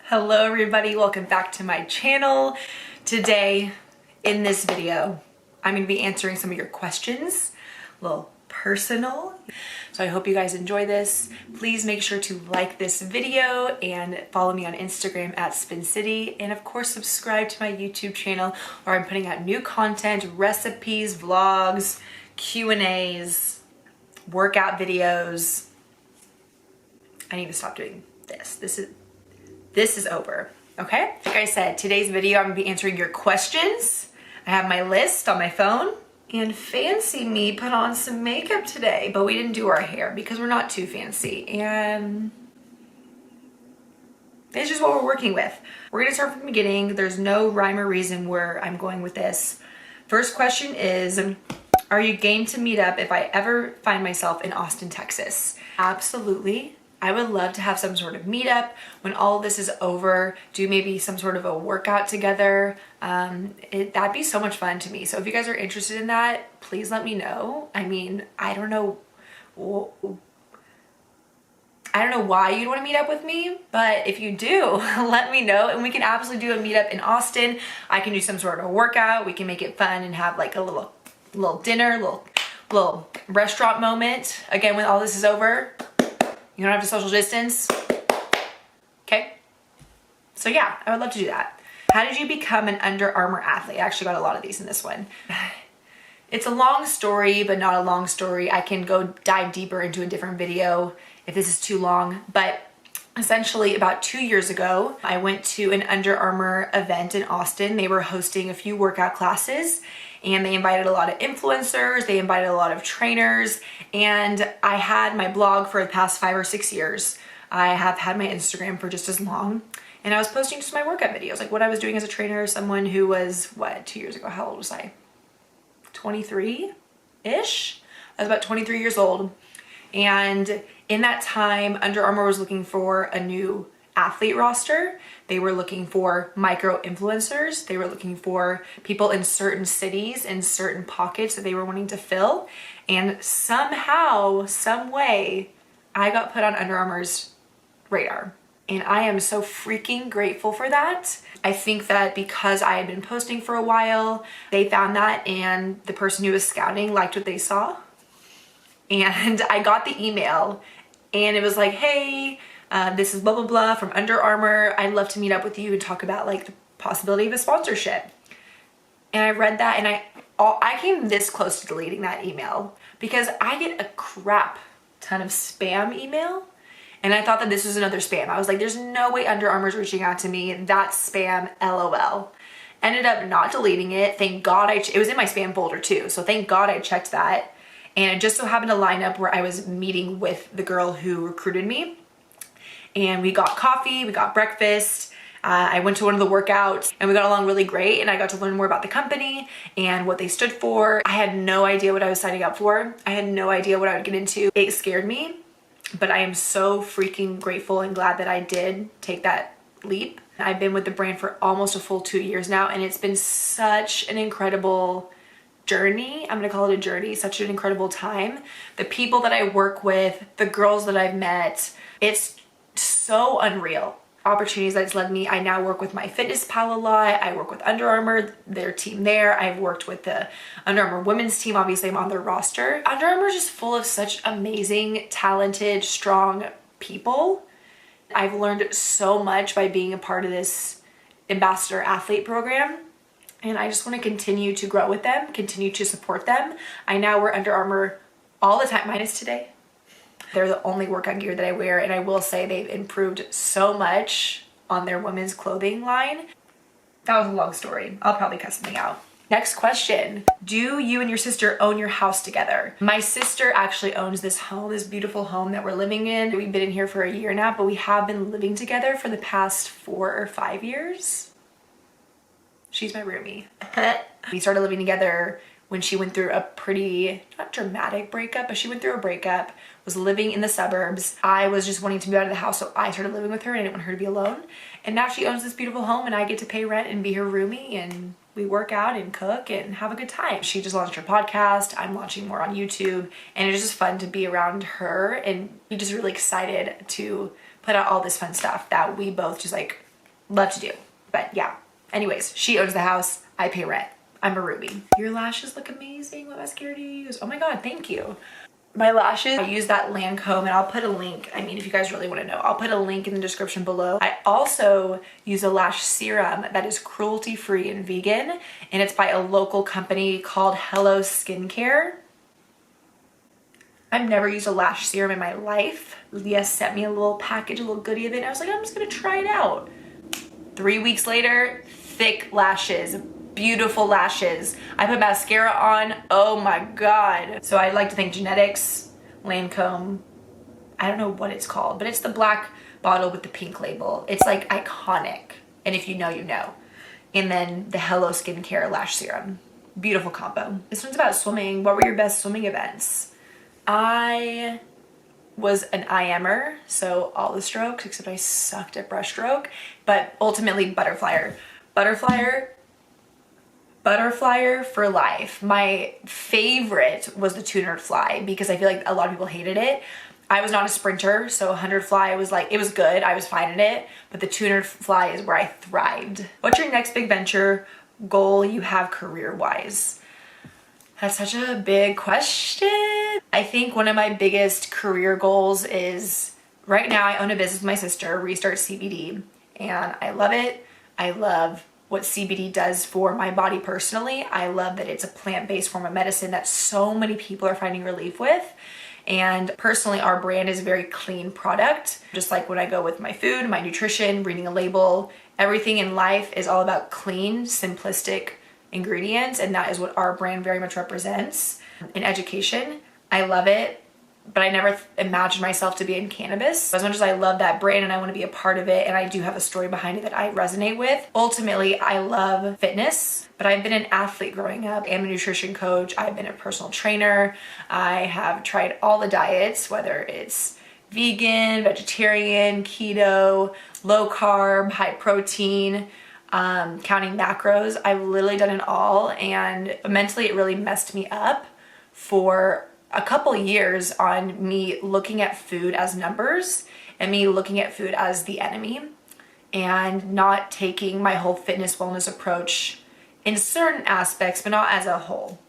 Hello everybody, welcome back to my channel. Today in this video, I'm going to be answering some of your questions, a little personal. So I hope you guys enjoy this. Please make sure to like this video and follow me on Instagram at Spin City. And of course, subscribe to my YouTube channel where I'm putting out new content, recipes, vlogs, Q&As, workout videos. I need to stop doing this. This is over, okay? Like I said, today's video, I'm gonna be answering your questions. I have my list on my phone. And fancy me put on some makeup today, but we didn't do our hair because we're not too fancy. And it's just what we're working with. We're gonna start from the beginning. There's no rhyme or reason where I'm going with this. First question is, are you game to meet up if I ever find myself in Austin, Texas? Absolutely. I would love to have some sort of meetup when all of this is over, do maybe some sort of a workout together. That'd be so much fun to me. So if you guys are interested in that, please let me know. I mean, I don't know why you'd want to meet up with me, but if you do, let me know and we can absolutely do a meetup in Austin. I can do some sort of workout. We can make it fun and have like a little dinner, little restaurant moment. Again, when all this is over, you don't have to social distance. Okay? So yeah, I would love to do that. How did you become an Under Armour athlete? I actually got a lot of these in this one. It's a long story, but not a long story. I can go dive deeper into a different video if this is too long. But essentially about 2 years ago, I went to an Under Armour event in Austin. They were hosting a few workout classes and they invited a lot of influencers, they invited a lot of trainers, and I had my blog for the past 5 or 6 years. I have had my Instagram for just as long, and I was posting just my workout videos, like what I was doing as a trainer, someone who was, 2 years ago, how old was I? 23-ish? I was about 23 years old, and in that time, Under Armour was looking for a new athlete roster. They were looking for micro influencers. They were looking for people in certain cities, in certain pockets that they were wanting to fill. And somehow, some way, I got put on Under Armour's radar. And I am so freaking grateful for that. I think that because I had been posting for a while, they found that and the person who was scouting liked what they saw. And I got the email and it was like, hey, this is blah, blah, blah from Under Armour. I'd love to meet up with you and talk about like the possibility of a sponsorship. And I read that and I came this close to deleting that email because I get a crap ton of spam email. And I thought that this was another spam. I was like, there's no way Under Armour's reaching out to me. That's spam, LOL. Ended up not deleting it. Thank God it was in my spam folder too. So thank God I checked that. And it just so happened to line up where I was meeting with the girl who recruited me. And we got coffee, we got breakfast. I went to one of the workouts and we got along really great and I got to learn more about the company and what they stood for. I had no idea what I was signing up for. I had no idea what I would get into. It scared me, but I am so freaking grateful and glad that I did take that leap. I've been with the brand for almost a full 2 years now and it's been such an incredible journey. I'm gonna call it a journey, such an incredible time. The people that I work with, the girls that I've met, it's so unreal. Opportunities that it's led me. I now work with my Fitness Pal a lot. I work with Under Armour, their team there. I've worked with the Under Armour women's team. Obviously, I'm on their roster. Under Armour is just full of such amazing, talented, strong people. I've learned so much by being a part of this ambassador athlete program. And I just want to continue to grow with them, continue to support them. I now wear Under Armour all the time, minus today. They're the only workout gear that I wear, and I will say they've improved so much on their women's clothing line. That was a long story. I'll probably cut something out. Next question. Do you and your sister own your house together? My sister actually owns this home, this beautiful home that we're living in. We've been in here for a year now, but we have been living together for the past 4 or 5 years. She's my roomie. We started living together when she went through a pretty, not dramatic breakup, but she went through a breakup, was living in the suburbs. I was just wanting to move out of the house, so I started living with her and I didn't want her to be alone. And now she owns this beautiful home and I get to pay rent and be her roomie and we work out and cook and have a good time. She just launched her podcast. I'm launching more on YouTube and it's just fun to be around her and be just really excited to put out all this fun stuff that we both just like love to do. But yeah, anyways, she owns the house, I pay rent. I'm a Ruby. Your lashes look amazing. What mascara do you use? Oh my God, thank you. My lashes, I use that Lancome, and I'll put a link. I mean, if you guys really want to know, I'll put a link in the description below. I also use a lash serum that is cruelty-free and vegan, and it's by a local company called Hello Skincare. I've never used a lash serum in my life. Leah sent me a little package, a little goodie of it, and I was like, I'm just gonna try it out. 3 weeks later, thick lashes, beautiful lashes. I put mascara on, oh my God. So I'd like to thank Genetics, Lancome, I don't know what it's called, but it's the black bottle with the pink label. It's like iconic, and if you know, you know. And then the Hello Skincare lash serum. Beautiful combo. This one's about swimming. What were your best swimming events? I was an IMer, so all the strokes, except I sucked at breaststroke, but ultimately butterflyer. Butterflyer for life. My favorite was the 200 fly because I feel like a lot of people hated it. I was not a sprinter, so 100 fly was like, it was good, I was fine at it, but the 200 fly is where I thrived. What's your next big venture goal you have career-wise? That's such a big question. I think one of my biggest career goals is, right now I own a business with my sister, Restart CBD, and I love it. I love what CBD does for my body personally. I love that it's a plant-based form of medicine that so many people are finding relief with. And personally, our brand is a very clean product. Just like when I go with my food, my nutrition, reading a label, everything in life is all about clean, simplistic ingredients, and that is what our brand very much represents. In education, I love it, but I never imagined myself to be in cannabis. As much as I love that brand and I want to be a part of it, and I do have a story behind it that I resonate with, ultimately I love fitness, but I've been an athlete growing up. I'm a nutrition coach, I've been a personal trainer, I have tried all the diets, whether it's vegan, vegetarian, keto, low carb, high protein, counting macros. I've literally done it all, and mentally it really messed me up for a couple years on me looking at food as numbers and me looking at food as the enemy and not taking my whole fitness wellness approach in certain aspects, but not as a whole,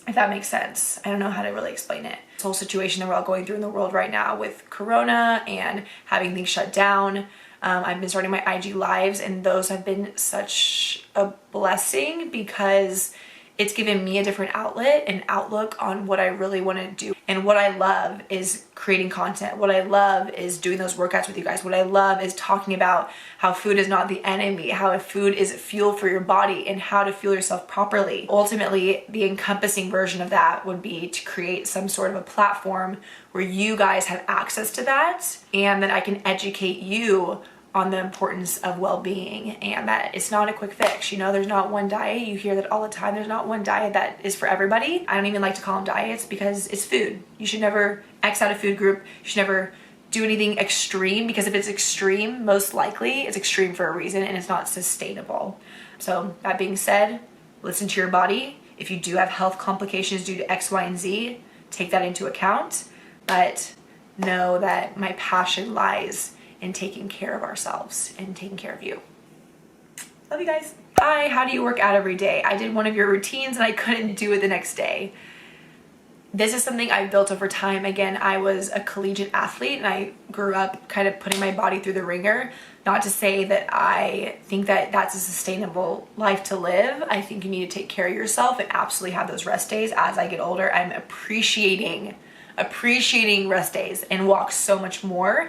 if that makes sense. I don't know how to really explain it. This whole situation that we're all going through in the world right now with Corona and having things shut down. I've been starting my IG lives, and those have been such a blessing because it's given me a different outlet and outlook on what I really want to do. And what I love is creating content. What I love is doing those workouts with you guys. What I love is talking about how food is not the enemy, how food is fuel for your body, and how to fuel yourself properly. Ultimately, the encompassing version of that would be to create some sort of a platform where you guys have access to that, and that I can educate you on the importance of well-being, and that it's not a quick fix. You know, there's not one diet. You hear that all the time. There's not one diet that is for everybody. I don't even like to call them diets because it's food. You should never X out a food group. You should never do anything extreme, because if it's extreme, most likely it's extreme for a reason and it's not sustainable. So that being said, listen to your body. If you do have health complications due to X, Y, and Z, take that into account. But know that my passion lies in taking care of ourselves and taking care of you. Love you guys. Hi, how do you work out every day? I did one of your routines and I couldn't do it the next day. This is something I built over time. Again, I was a collegiate athlete and I grew up kind of putting my body through the ringer. Not to say that I think that that's a sustainable life to live. I think you need to take care of yourself and absolutely have those rest days. As I get older, I'm appreciating rest days and walk so much more,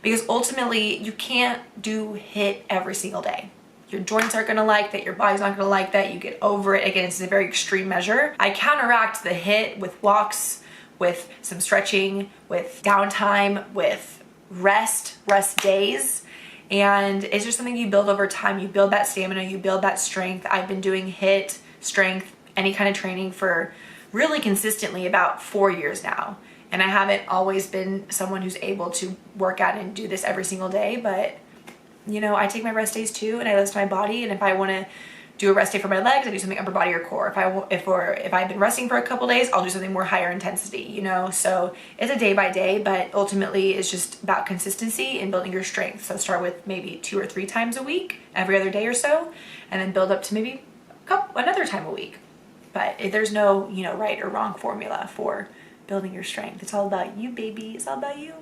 because ultimately you can't do HIIT every single day. Your joints aren't gonna like that, your body's not gonna like that, you get over it. Again, it's a very extreme measure. I counteract the HIIT with walks, with some stretching, with downtime, with rest days. And it's just something you build over time. You build that stamina, you build that strength. I've been doing HIIT, strength, any kind of training for really consistently about 4 years now. And I haven't always been someone who's able to work out and do this every single day, but you know, I take my rest days too, and I listen to my body. And if I want to do a rest day for my legs, I do something upper body or core. If I've been resting for a couple days, I'll do something more higher intensity, you know? So it's a day by day, but ultimately it's just about consistency and building your strength. So start with maybe 2 or 3 times a week, every other day or so, and then build up to maybe another time a week. But there's no, you know, right or wrong formula for building your strength. It's all about you, baby. It's all about you.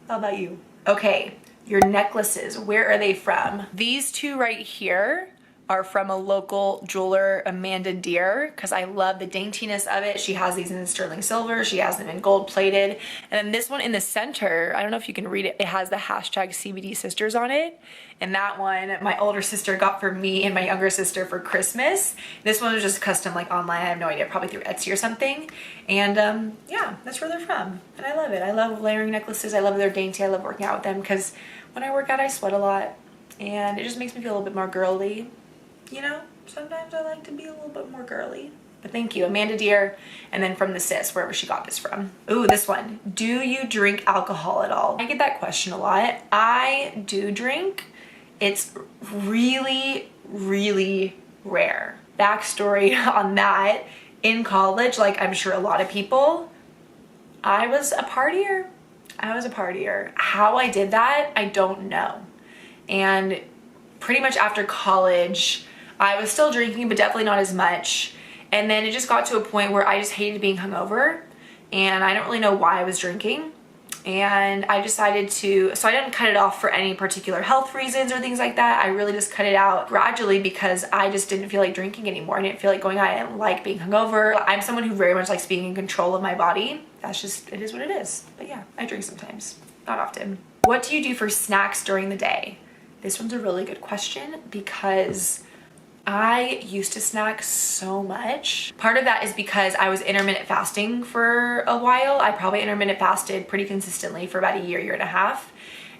All about you. Okay, your necklaces, where are they from? These two right here are from a local jeweler, Amanda Deere, because I love the daintiness of it. She has these in sterling silver, she has them in gold plated. And then this one in the center, I don't know if you can read it, it has the hashtag CBD Sisters on it. And that one, my older sister got for me and my younger sister for Christmas. This one was just custom like online, I have no idea, probably through Etsy or something. And yeah, that's where they're from. And I love it. I love layering necklaces, I love they're dainty, I love working out with them because when I work out I sweat a lot and it just makes me feel a little bit more girly. You know, sometimes I like to be a little bit more girly. But thank you, Amanda Deere, and then from the sis, wherever she got this from. Ooh, this one. Do you drink alcohol at all? I get that question a lot. I do drink. It's really, really rare. Backstory on that, in college, like I'm sure a lot of people, I was a partier. How I did that, I don't know. And pretty much after college, I was still drinking, but definitely not as much. And then it just got to a point where I just hated being hungover and I don't really know why I was drinking. And I decided to, so I didn't cut it off for any particular health reasons or things like that. I really just cut it out gradually because I just didn't feel like drinking anymore. I didn't feel like going out. I didn't like being hungover. I'm someone who very much likes being in control of my body. That's just, it is what it is. But yeah, I drink sometimes, not often. What do you do for snacks during the day? This one's a really good question because I used to snack so much. Part of that is because I was intermittent fasting for a while. I probably intermittent fasted pretty consistently for about a year and a half.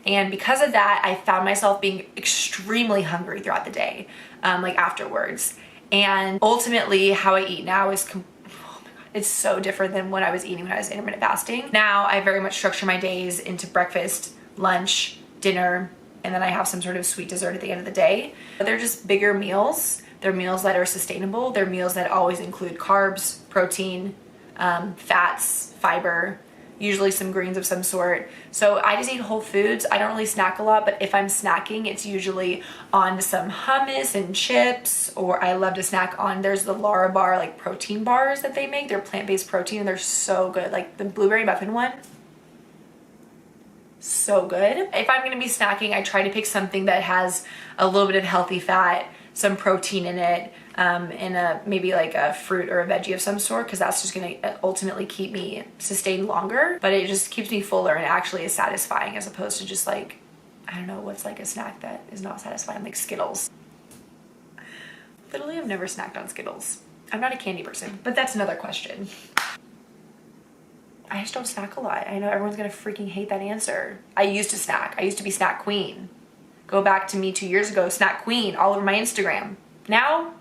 And because of that, I found myself being extremely hungry throughout the day, like afterwards. And ultimately how I eat now is it's so different than what I was eating when I was intermittent fasting. Now I very much structure my days into breakfast, lunch, dinner, and then I have some sort of sweet dessert at the end of the day. But they're just bigger meals. They're meals that are sustainable. They're meals that always include carbs, protein, fats, fiber, usually some greens of some sort. So I just eat whole foods. I don't really snack a lot, but if I'm snacking, it's usually on some hummus and chips, or I love to snack on, there's the Lara Bar like protein bars that they make. They're plant-based protein and they're so good. Like the blueberry muffin one, so good. If I'm gonna be snacking, I try to pick something that has a little bit of healthy fat, some protein in it, and maybe like a fruit or a veggie of some sort, because that's just gonna ultimately keep me sustained longer, but it just keeps me fuller and actually is satisfying, as opposed to just like, I don't know, what's like a snack that is not satisfying, like Skittles. Literally, I've never snacked on Skittles. I'm not a candy person, but that's another question. I just don't snack a lot. I know everyone's gonna freaking hate that answer. I used to snack. I used to be snack queen. Go back to me 2 years ago, snack queen, all over my Instagram. Now,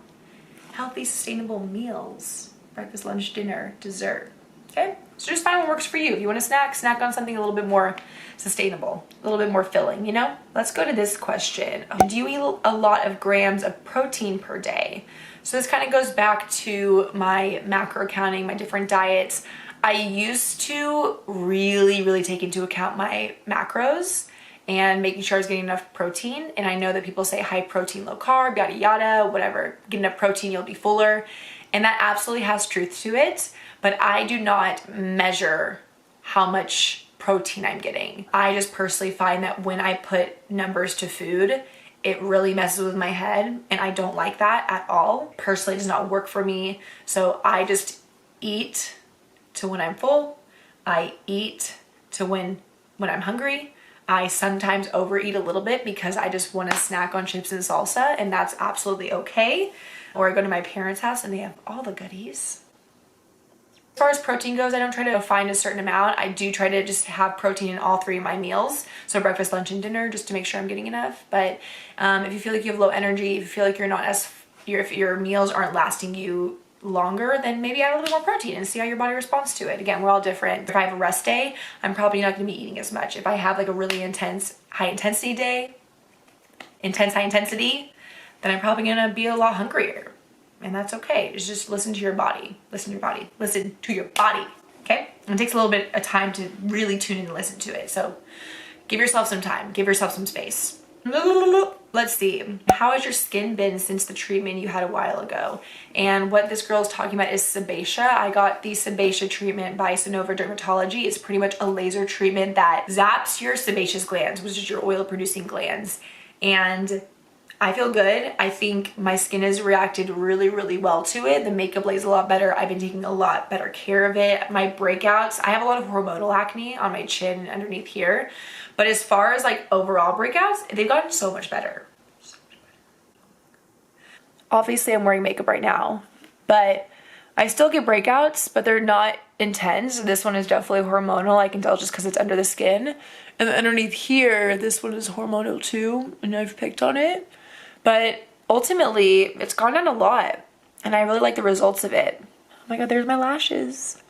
healthy, sustainable meals. Breakfast, lunch, dinner, dessert. Okay? So just find what works for you. If you wanna snack, snack on something a little bit more sustainable, a little bit more filling, you know? Let's go to this question. Do you eat a lot of grams of protein per day? So this kind of goes back to my macro counting, my different diets. I used to really take into account my macros and making sure I was getting enough protein. And I know that people say high protein, low carb, yada yada, whatever. Get enough protein, you'll be fuller. And that absolutely has truth to it. But I do not measure how much protein I'm getting. I just personally find that when I put numbers to food, it really messes with my head. And I don't like that at all. Personally, it does not work for me. So I just eat to when I'm full. I eat to when I'm hungry. I sometimes overeat a little bit because I just want to snack on chips and salsa, and that's absolutely okay. Or I go to my parents' house and they have all the goodies. As far as protein goes, I don't try to find a certain amount. I do try to just have protein in all 3 of my meals. So breakfast, lunch, and dinner, just to make sure I'm getting enough. But if you feel like you have low energy, if you feel like you're not if your meals aren't lasting you longer, then maybe add a little more protein and see how your body responds to it. Again, we're all different. If I have a rest day, I'm probably not going to be eating as much. If I have like a really intense high intensity day, high intensity, then I'm probably gonna be a lot hungrier. And that's okay. Just listen to your body. Listen to your body. Listen to your body. Okay? And it takes a little bit of time to really tune in and listen to it. So give yourself some time. Give yourself some space. Let's see. How has your skin been since the treatment you had a while ago? And what this girl is talking about is sebaceous. I got the sebaceous treatment by Sonova Dermatology. It's pretty much a laser treatment that zaps your sebaceous glands, which is your oil producing glands. And I feel good. I think my skin has reacted really, really well to it. The makeup lays a lot better. I've been taking a lot better care of it. My breakouts, I have a lot of hormonal acne on my chin and underneath here. But as far as like overall breakouts, they've gotten so much better. Obviously, I'm wearing makeup right now, but I still get breakouts, but they're not intense. This one is definitely hormonal. I can tell just because it's under the skin. And then underneath here, this one is hormonal too, and I've picked on it. But ultimately, it's gone down a lot, and I really like the results of it. Oh my god, there's my lashes.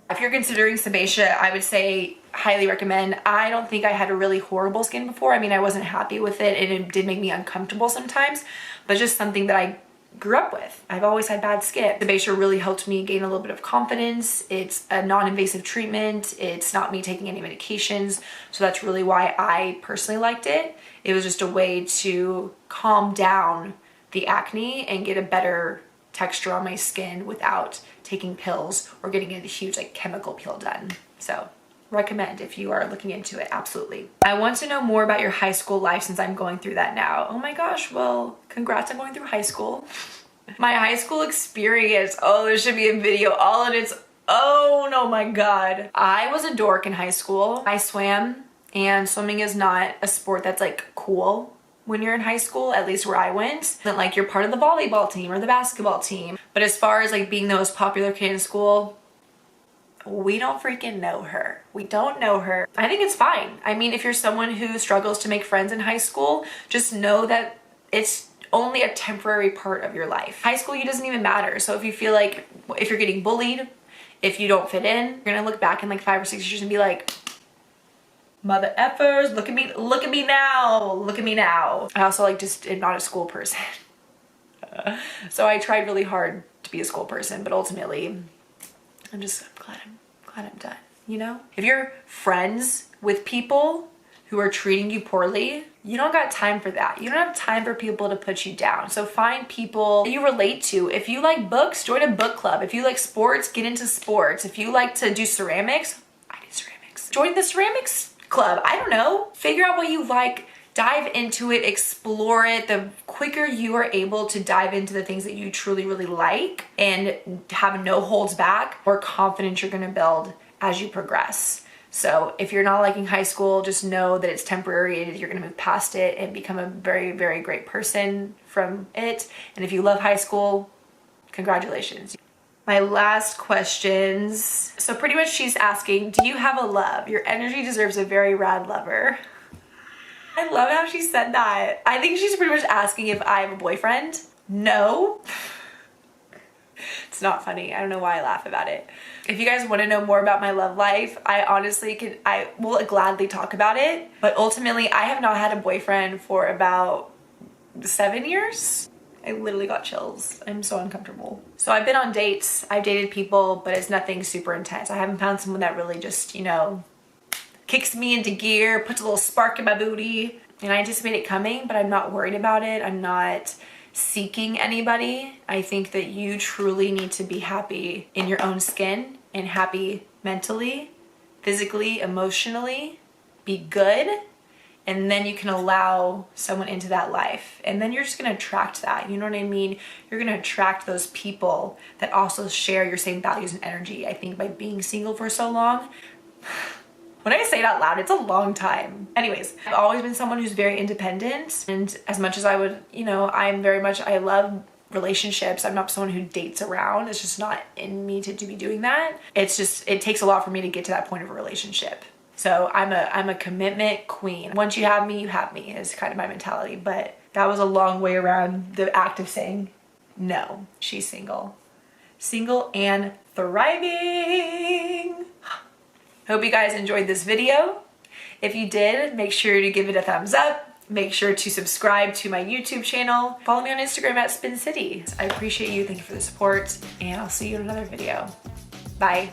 If you're considering sebaceous, I would say highly recommend. I don't think I had a really horrible skin before. I mean, I wasn't happy with it, and it did make me uncomfortable sometimes, but just something that I grew up with. I've always had bad skin. Sebaceous really helped me gain a little bit of confidence. It's a non-invasive treatment. It's not me taking any medications. So that's really why I personally liked it. It was just a way to calm down the acne and get a better texture on my skin without taking pills or getting a huge like chemical peel done. So recommend if you are looking into it, absolutely. I want to know more about your high school life since I'm going through that now. Oh my gosh, well, congrats on going through high school. My high school experience, oh, there should be a video all in its own, oh my god. I was a dork in high school. I swam, and swimming is not a sport that's like cool when you're in high school, at least where I went. That like you're part of the volleyball team or the basketball team. But as far as like being the most popular kid in school, we don't freaking know her. We don't know her. I think it's fine. I mean, if you're someone who struggles to make friends in high school, just know that it's only a temporary part of your life. High school, you doesn't even matter. So if you feel like, if you're getting bullied, if you don't fit in, you're gonna look back in like 5 or 6 years and be like, mother effers, look at me now, look at me now. I also like just am not a school person. So I tried really hard to be a school person, but ultimately, I'm glad I'm done, you know? If you're friends with people who are treating you poorly, you don't got time for that. You don't have time for people to put you down. So find people you relate to. If you like books, join a book club. If you like sports, get into sports. If you like to do ceramics, I do ceramics. Join the ceramics club. I don't know. Figure out what you like. Dive into it, explore it. The quicker you are able to dive into the things that you truly, really like and have no holds back, more confidence you're gonna build as you progress. So if you're not liking high school, just know that it's temporary and you're gonna move past it and become a very, very great person from it. And if you love high school, congratulations. My last questions. So pretty much she's asking, do you have a love? Your energy deserves a very rad lover. I love how she said that. I think she's pretty much asking if I have a boyfriend. No. It's not funny. I don't know why I laugh about it. If you guys want to know more about my love life, I will gladly talk about it. But ultimately, I have not had a boyfriend for about 7 years. I literally got chills. I'm so uncomfortable. So I've been on dates. I've dated people, but it's nothing super intense. I haven't found someone that really just, you know, kicks me into gear, puts a little spark in my booty. And I anticipate it coming, but I'm not worried about it. I'm not seeking anybody. I think that you truly need to be happy in your own skin and happy mentally, physically, emotionally, be good, and then you can allow someone into that life. And then you're just gonna attract that, you know what I mean? You're gonna attract those people that also share your same values and energy. I think by being single for so long, when I say it out loud, it's a long time. Anyways, I've always been someone who's very independent, and as much as I would, you know, I love relationships. I'm not someone who dates around. It's just not in me to be doing that. It's just, it takes a lot for me to get to that point of a relationship. So I'm a commitment queen. Once you have me is kind of my mentality, but that was a long way around the act of saying, no, she's single. Single and thriving. Hope you guys enjoyed this video. If you did, make sure to give it a thumbs up. Make sure to subscribe to my YouTube channel. Follow me on Instagram at Spin City. I appreciate you. Thank you for the support, and I'll see you in another video. Bye.